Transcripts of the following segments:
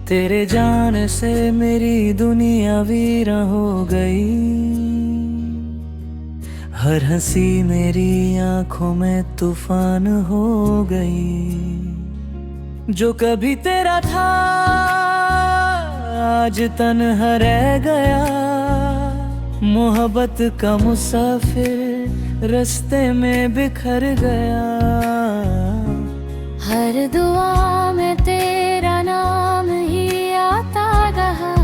तेरे जाने से मेरी दुनिया वीरान हो गई। हर हंसी मेरी आंखों में तूफान हो गई। जो कभी तेरा था आज तन्हा रह गया। मोहब्बत का मुसाफिर रास्ते में बिखर गया। हर दुआ में तेरा नाम ही आता रहा।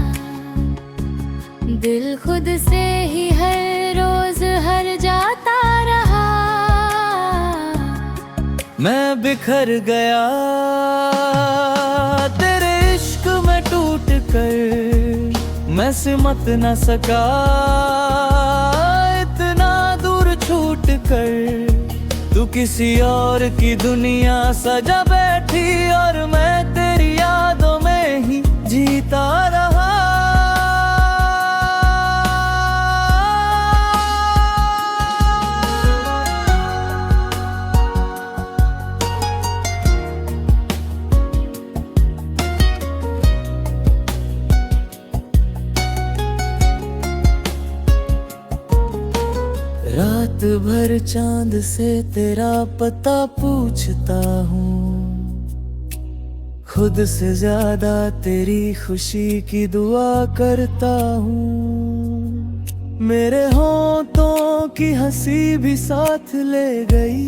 दिल खुद से ही हर रोज हर जाता रहा। मैं बिखर गया तेरे इश्क में टूट कर। मैं सिमट न सका इतना दूर छूट कर। तू किसी और की दुनिया सजा बैठी और मैं तेरी यादों में ही जीता रहा। रात भर चांद से तेरा पता पूछता हूँ। खुद से ज्यादा तेरी खुशी की दुआ करता हूँ। मेरे होंठों की हंसी भी साथ ले गई।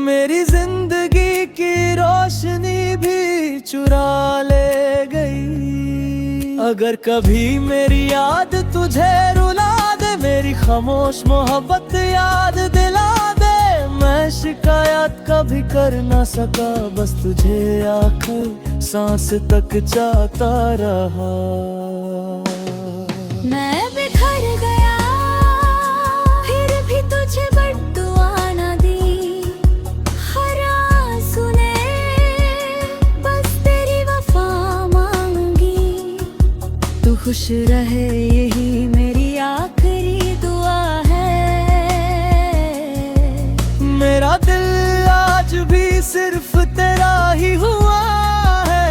मेरी जिंदगी की रोशनी भी चुरा ले गई। अगर कभी मेरी याद तुझे रुला दे, मेरी खामोश मोहब्बत याद दिला दे। मैं शिकायत कभी कर ना सका, बस तुझे आखिर सांस तक चाहता रहा। मैं बिखर गया फिर भी तुझे बद्दुआ न दी। हर आंसू ने बस तेरी वफा मांगी। तू खुश रहे यही मेरी आखिरी दुआ है। मेरा दिल आज भी सिर्फ तेरा ही हुआ है।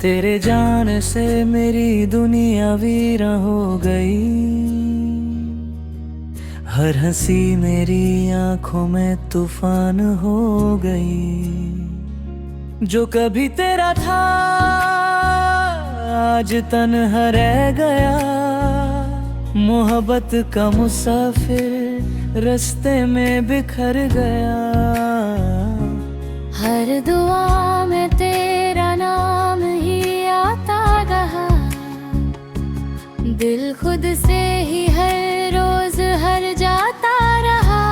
तेरे जाने से मेरी दुनिया वीरान हो गई। हर हंसी मेरी आंखों में तूफान हो गई। जो कभी तेरा था आज तन्हा रह गया। मोहब्बत का मुसाफिर रास्ते में बिखर गया। हर दुआ में तेरा नाम ही आता रहा। दिल खुद से ही हर रोज हर जाता रहा।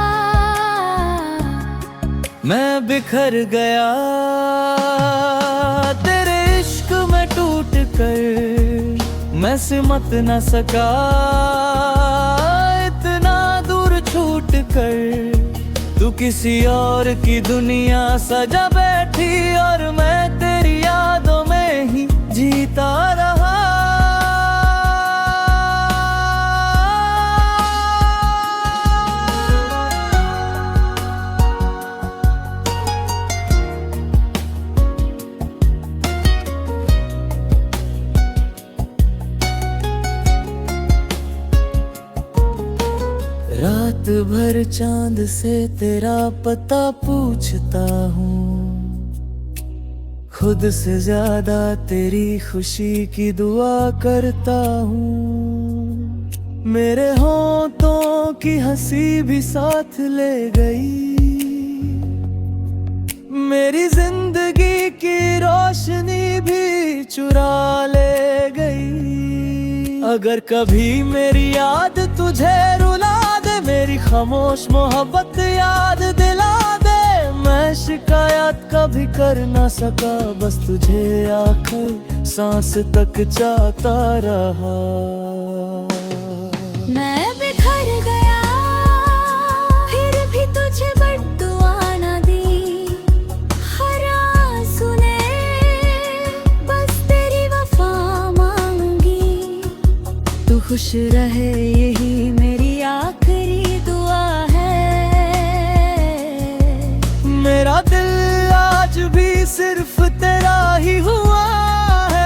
मैं बिखर गया तेरे इश्क में टूट कर। मैं सिमट न सका इतना दूर छूट कर। तू किसी और की दुनिया सजा बैठी और मैं तेरी यादों में ही जीता रहा। रात भर चांद से तेरा पता पूछता हूँ। खुद से ज्यादा तेरी खुशी की दुआ करता हूँ। मेरे होंठों की हंसी भी साथ ले गई। मेरी जिंदगी की रोशनी भी चुरा ले गई। अगर कभी मेरी याद तुझे रुला दे, मेरी खामोश मोहब्बत याद दिला दे। मैं शिकायत कभी कर ना सका, बस तुझे आखिर सांस तक चाहता रहा। मैं बिखर गया, फिर भी तुझे बद्दुआ न दी। हर आंसू ने बस तेरी वफा मांगी। तू खुश रहे यही मेरी आखिरी दुआ है। मेरा दिल आज भी सिर्फ तेरा ही हुआ है।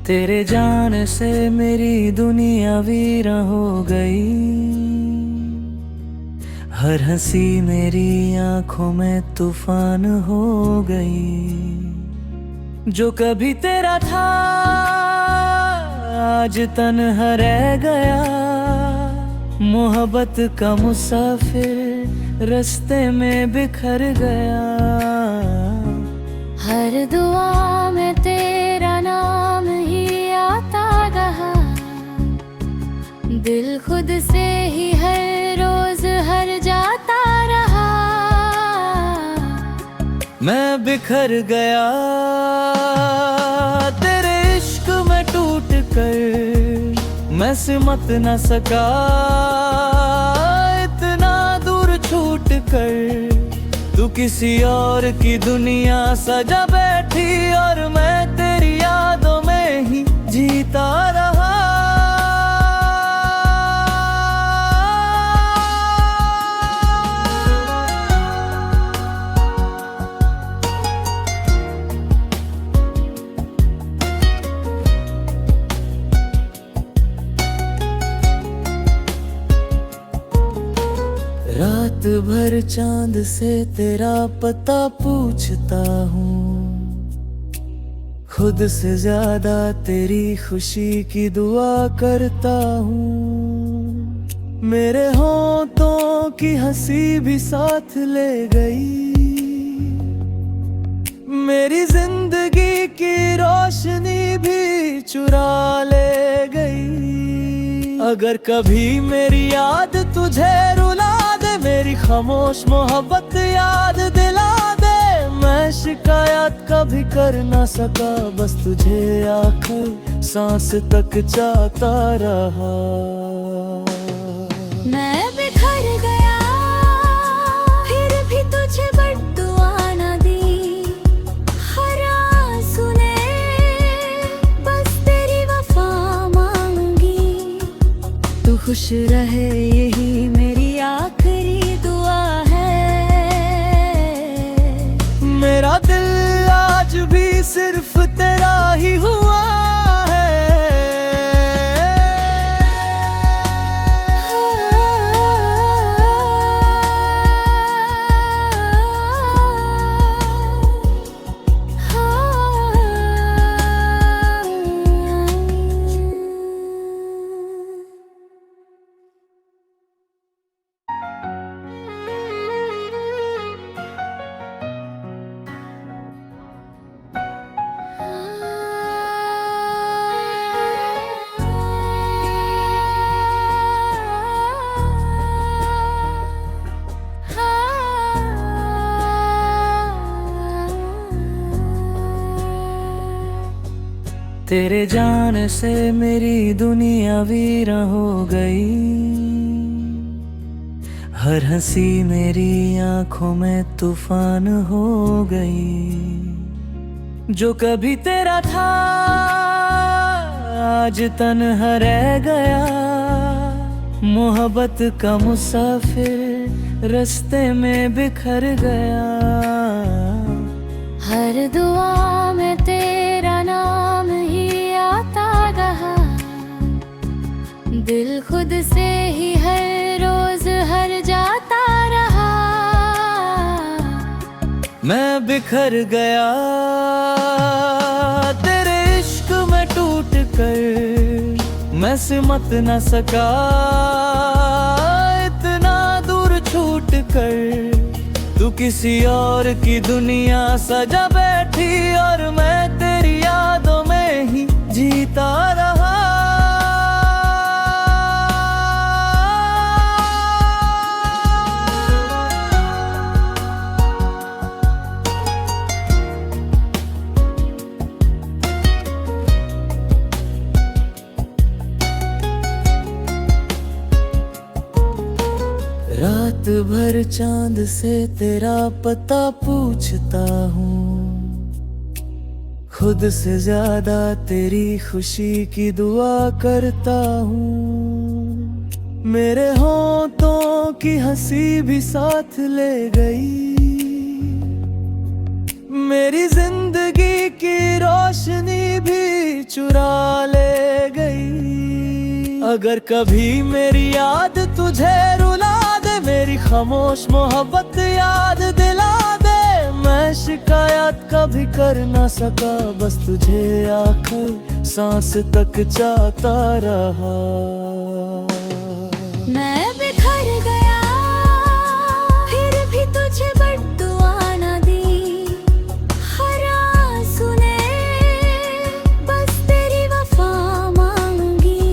तेरे जाने से मेरी दुनिया वीरा हो गई। हर हंसी मेरी आंखों में तूफान हो गई। जो कभी तेरा था आज तन्हा रह गया। मोहब्बत का मुसाफिर रास्ते में बिखर गया। हर दुआ में तेरा नाम ही आता रहा। दिल खुद से ही हर रोज हर जाता रहा। मैं बिखर गया तेरे इश्क में टूट कर। मैं सिमट न सका इतना दूर छूट कर। तू किसी और की दुनिया सजा बैठी और मैं तेरी यादों में ही जीता रहा। रात भर चांद से तेरा पता पूछता हूँ। खुद से ज्यादा तेरी खुशी की दुआ करता हूँ। मेरे होठों की हंसी भी साथ ले गई। मेरी जिंदगी की रोशनी भी चुरा ले गई। अगर कभी मेरी याद तुझे रुला दे, मेरी खामोश मोहब्बत याद दिला दे। मैं शिकायत कभी कर ना सका, बस तुझे आखिर सांस तक चाहता रहा। मैं बिखर गया, फिर भी तुझे बद्दुआ न दी। हर आंसू ने बस तेरी वफा मांगी। तू खुश रहे यही मेरी आखिरी दुआ है। मेरा दिल आज भी सिर्फ तेरा ही हुआ है। तेरे जाने से मेरी दुनिया वीरा हो गई। हर हंसी मेरी आंखों में तूफान हो गई। जो कभी तेरा था आज तन्हा रह गया, मोहब्बत का मुसाफिर रास्ते में बिखर गया। हर दुआ में तेरा नाम ही आता रहा, दिल खुद से ही हर रोज हर जाता रहा। मैं बिखर गया तेरे इश्क में टूट कर, मैं सिमट न सका इतना दूर छूट कर। तू किसी और की दुनिया सजा बैठी और मैं तेरी यादों में ही जीता रहा। रात भर चांद से तेरा पता पूछता हूँ, खुद से ज्यादा तेरी खुशी की दुआ करता हूँ। मेरे होंठों की हंसी भी साथ ले गई, मेरी जिंदगी की रोशनी भी चुरा ले गई। अगर कभी मेरी याद तुझे रुला दे, मेरी खामोश मोहब्बत याद दिला दे। मैं शिकायत कभी कर ना सका, बस तुझे आखिर सांस तक चाहता रहा। मैं बिखर गया फिर भी तुझे बद्दुआ न दी, हर आंसू ने बस तेरी वफा मांगी।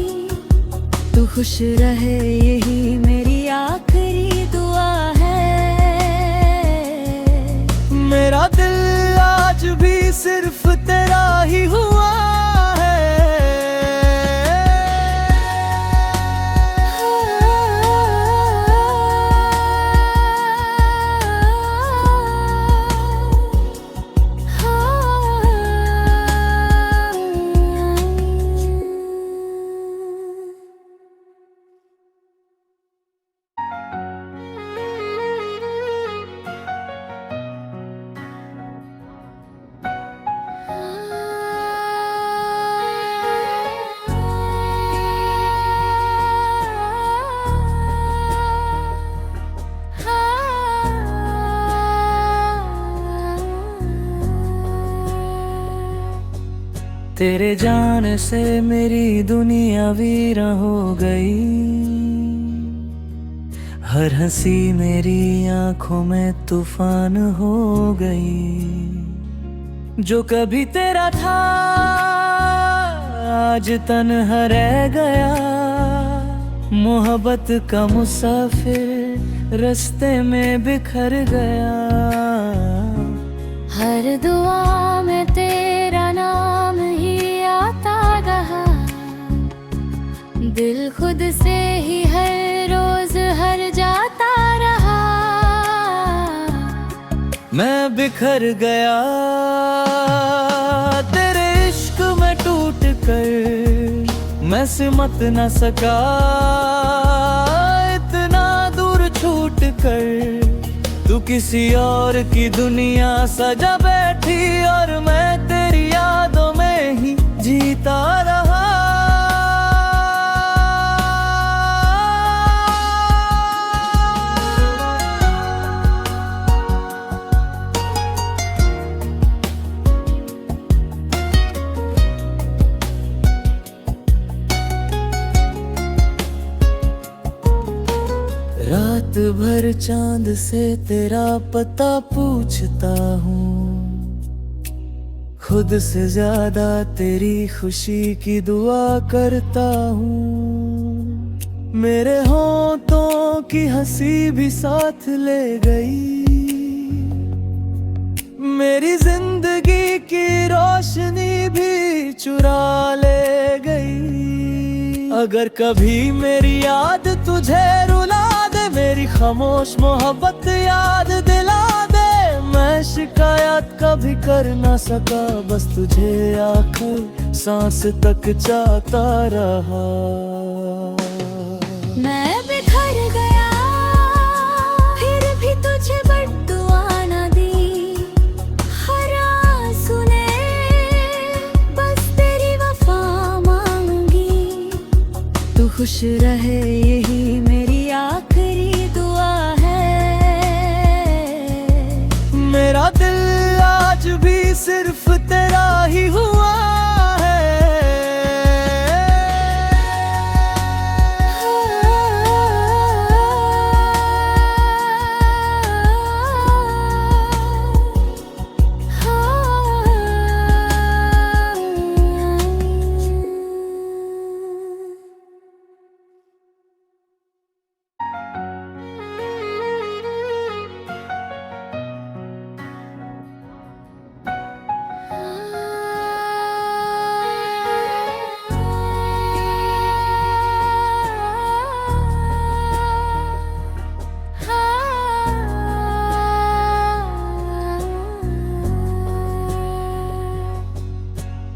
तू खुश रहे यही मेरी आखिरी दुआ है। मेरा दिल आज भी सिर्फ तेरा ही हुआ है। तेरे जाने से मेरी दुनिया वीरान हो गई, हर हंसी मेरी आंखों में तूफान हो गई। जो कभी तेरा था आज तन्हा रह गया, मोहब्बत का मुसाफिर रास्ते में बिखर गया। हर दुआ में तेरा नाम ही आता रहा, दिल खुद से ही हर रोज हर जाता रहा। मैं बिखर गया तेरे इश्क में टूट कर, मैं सिमट न सका इतना दूर छूट कर। तू किसी और की दुनिया सजा बैठी और मैं तेरी यादों में ही जीता रहा। रात भर चांद से तेरा पता पूछता हूँ, खुद से ज्यादा तेरी खुशी की दुआ करता हूँ। मेरे होंठों की हंसी भी साथ ले गई, मेरी जिंदगी की रोशनी भी चुरा ले गई। अगर कभी मेरी याद तुझे रुला दे, मेरी खामोश मोहब्बत याद दिला दे। मैं शिकायत कभी कर ना सका, बस तुझे आखिर सांस तक चाहता रहा। मैं बिखर गया फिर भी तुझे बद्दुआ न दी, हर आंसू ने बस तेरी वफा मांगी। तू खुश रहे यही मेरी आखिरी दुआ है। मेरा दिल आज भी सिर्फ तेरा ही हुआ है।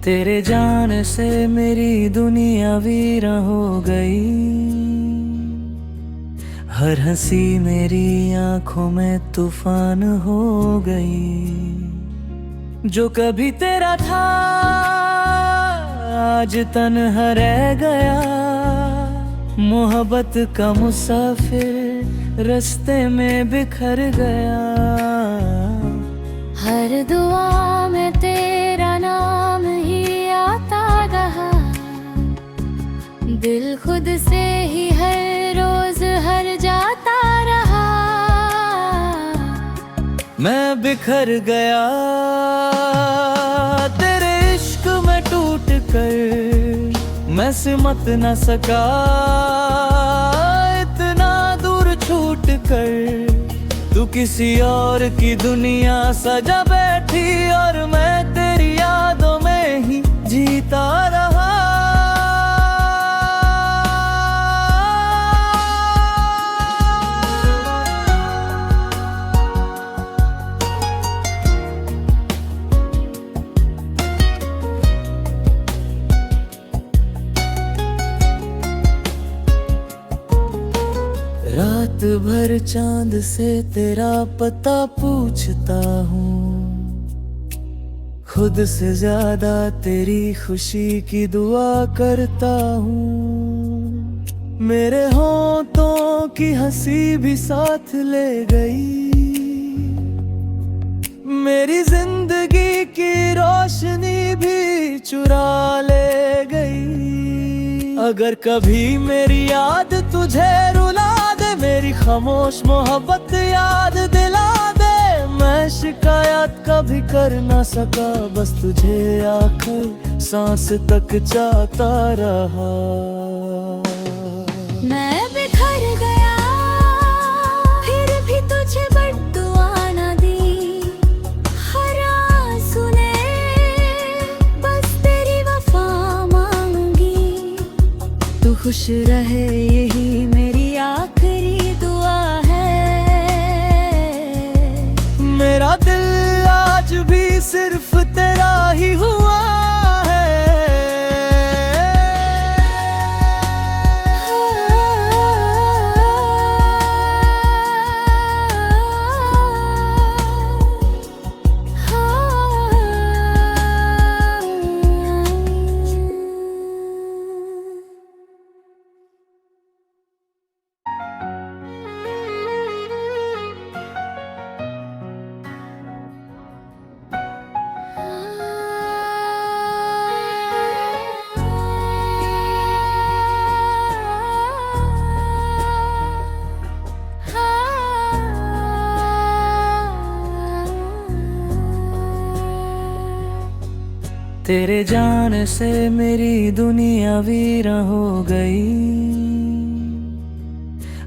तेरे जाने से मेरी दुनिया वीरां हो गई, हर हंसी मेरी आंखों में तूफान हो गई। जो कभी तेरा था आज तन्हा रह गया, मोहब्बत का मुसाफिर रास्ते में बिखर गया। हर दुआ में तेरा नाम ही आता रहा, दिल खुद से ही हर रोज हर जाता रहा। मैं बिखर गया तेरे इश्क में टूट कर, मैं सिमट न सका इतना दूर छूट कर। तू किसी और की दुनिया सजा बैठी और मैं तेरी यादों में ही जीता रहा। रात भर चांद से तेरा पता पूछता हूँ, खुद से ज्यादा तेरी खुशी की दुआ करता हूँ। मेरे होंठों की हंसी भी साथ ले गई, मेरी जिंदगी की रोशनी भी चुरा ले गई। अगर कभी मेरी याद तुझे रुला दे, मेरी खामोश मोहब्बत याद दिला दे। मैं शिकायत कभी कर ना सका, बस तुझे आखिर सांस तक चाहता रहा। मैं बिखर गया फिर भी तुझे बद्दुआ न दी, हर आंसू ने बस तेरी वफा मांगी। तू खुश रहे यही मेरी आखिरी दुआ है। मेरा दिल आज भी सिर्फ तेरा ही हुआ है। तेरे जाने से मेरी दुनिया वीरां हो गई,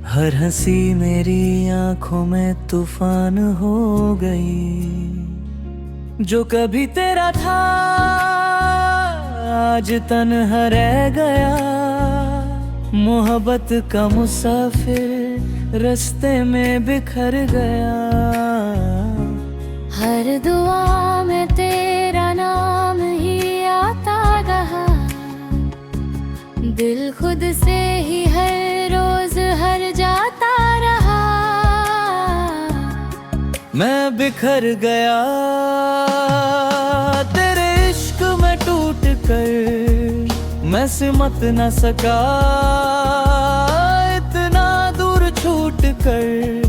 हर हंसी मेरी आंखों में तूफान हो गई। जो कभी तेरा था आज तन्हा रह गया, मोहब्बत का मुसाफिर रास्ते में बिखर गया। हर दुआ में तेरा नाम ही आता रहा। दिल खुद से ही हर रोज हर जाता रहा। मैं बिखर गया तेरे इश्क में टूट कर, मैं सिमट न सका इतना दूर छूट कर।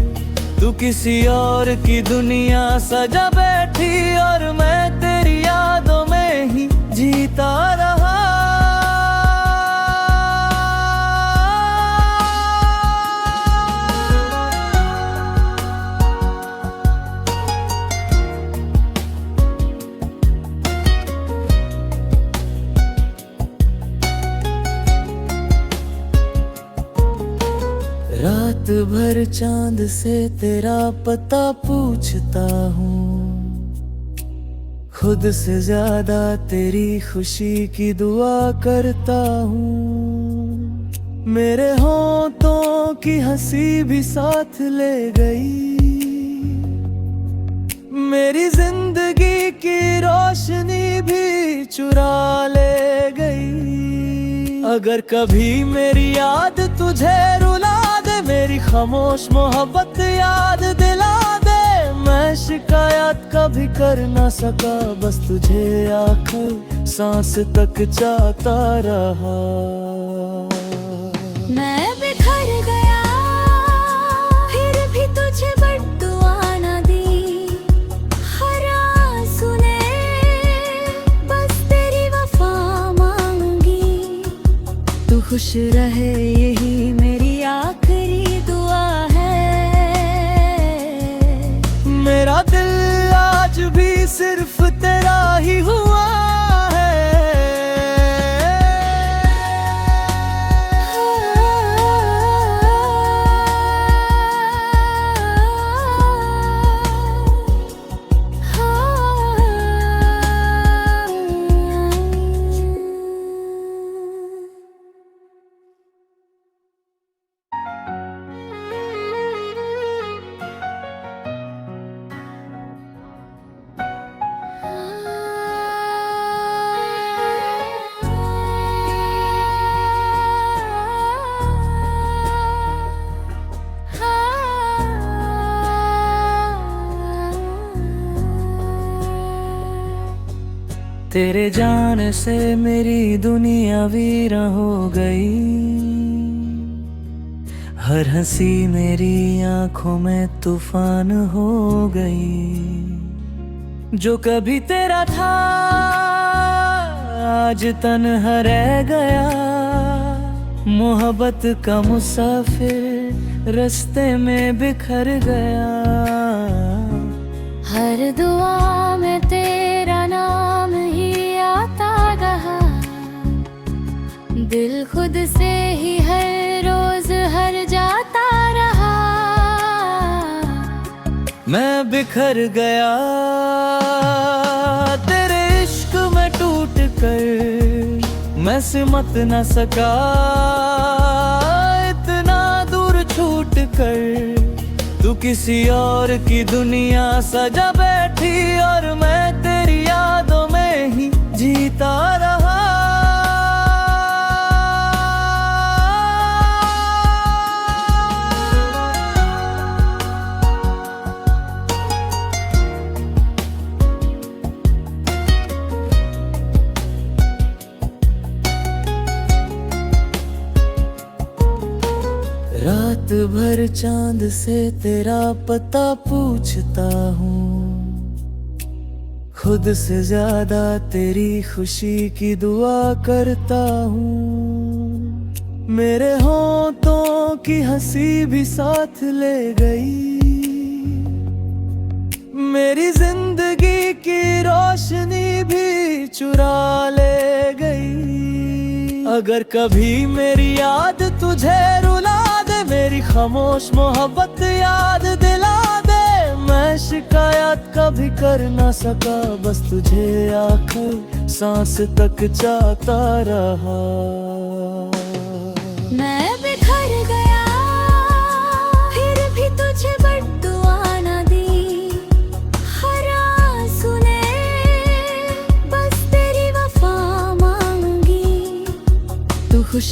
तू किसी और की दुनिया सजा बैठी और मैं तेरी यादों में ही जीता रहा। रात भर चांद से तेरा पता पूछता हूँ, खुद से ज्यादा तेरी खुशी की दुआ करता हूँ। मेरे होंठों की हंसी भी साथ ले गई, मेरी जिंदगी की रोशनी भी चुरा ले गई। अगर कभी मेरी याद तुझे रुला दे, मेरी खामोश मोहब्बत याद दिला दे। मैं शिकायत कभी कर ना सका, बस तुझे आखिर सांस तक चाहता रहा। मैं बिखर गया फिर भी तुझे बद्दुआ न दी। हर आंसू ने बस तेरी वफा मांगी। तू खुश रहे यही मेरी आखिरी दुआ है। मेरा दिल आज भी सिर्फ तेरा ही हुआ है। तेरे जाने से मेरी दुनिया वीरा हो गई। हर हंसी मेरी आंखों में तूफान हो गई। जो कभी तेरा था आज तन्हा रह गया। मोहब्बत का मुसाफिर रास्ते में बिखर गया। हर दुआ में तेरा नाम ही आता रहा। दिल खुद से ही हर रोज हर जाता रहा। मैं बिखर गया तेरे इश्क में टूट कर, मैं सिमट न सका इतना दूर छूट कर। तू किसी और की दुनिया सजा बैठी और मैं तेरी यादों में ही जीता रहा। रात भर चांद से तेरा पता पूछता हूँ, खुद से ज्यादा तेरी खुशी की दुआ करता हूँ। मेरे होंठों की हंसी भी साथ ले गई, मेरी जिंदगी की रोशनी भी चुरा ले गई। अगर कभी मेरी याद तुझे रुला दे, मेरी खामोश मोहब्बत याद दिला दे। मैं शिकायत कभी कर ना सका, बस तुझे आखिर सांस तक चाहता रहा। मैं बिखर गया फिर भी तुझे बद्दुआ न दी। हर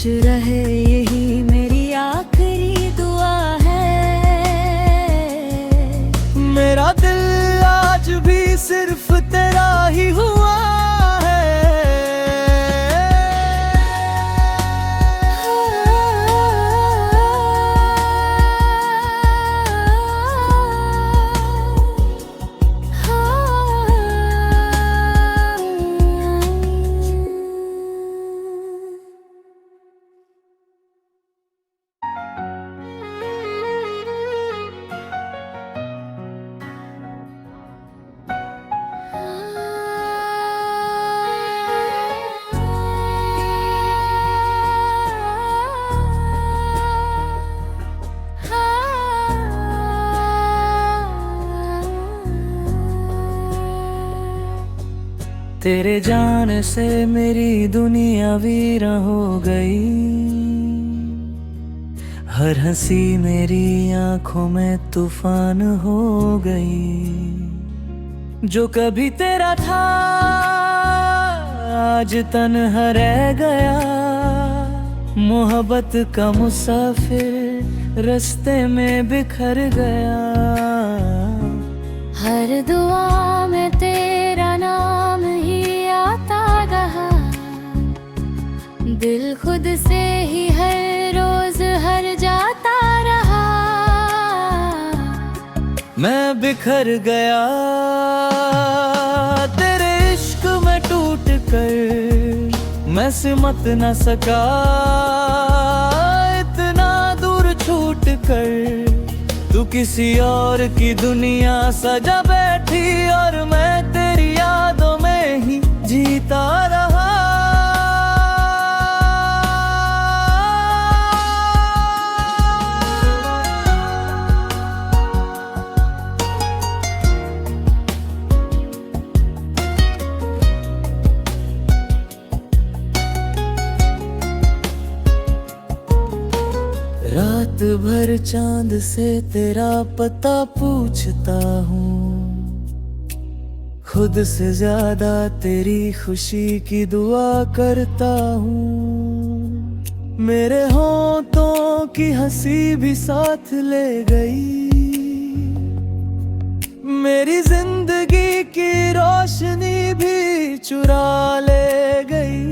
रहे यही मेरी आखिरी दुआ है। मेरा दिल आज भी सिर्फ तेरा ही हुआ है। तेरे जाने से मेरी दुनिया वीरा हो गई। हर हंसी मेरी आंखों में तूफान हो गई। जो कभी तेरा था आज तन्हा रह गया। मोहब्बत का मुसाफिर रास्ते में बिखर गया। हर दुआ में तेरा नाम ही आता रहा। दिल खुद से ही हर रोज हर जाता रहा। मैं बिखर गया तेरे इश्क में टूट कर। मैं सिमट न सका इतना दूर छूट कर। तू किसी और की दुनिया सजा बैठी और मैं तेरी यादों में ही जीता रहा। रात भर चांद से तेरा पता पूछता हूँ। खुद से ज्यादा तेरी खुशी की दुआ करता हूँ। मेरे होंठों की हंसी भी साथ ले गई। मेरी जिंदगी की रोशनी भी चुरा ले गई।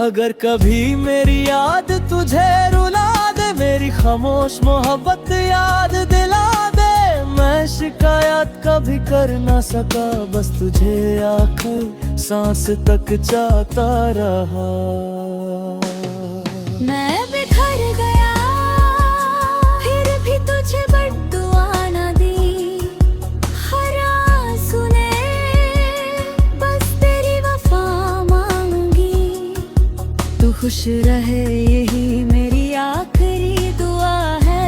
अगर कभी मेरी याद तुझे रुला दे, मेरी खामोश मोहब्बत याद दिला दे। मैं शिकायत कभी कर ना सका, बस तुझे आखिर सांस तक चाहता रहा। मैं बिखर गया फिर भी तुझे बद्दुआ न दी। हर आंसू ने बस तेरी वफा मांगी। तू खुश रहे यही मेरी आखिरी दुआ है।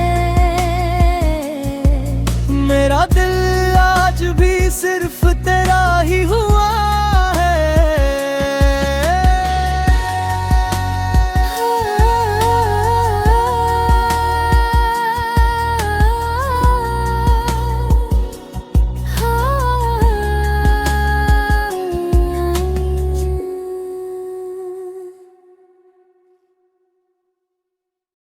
मेरा दिल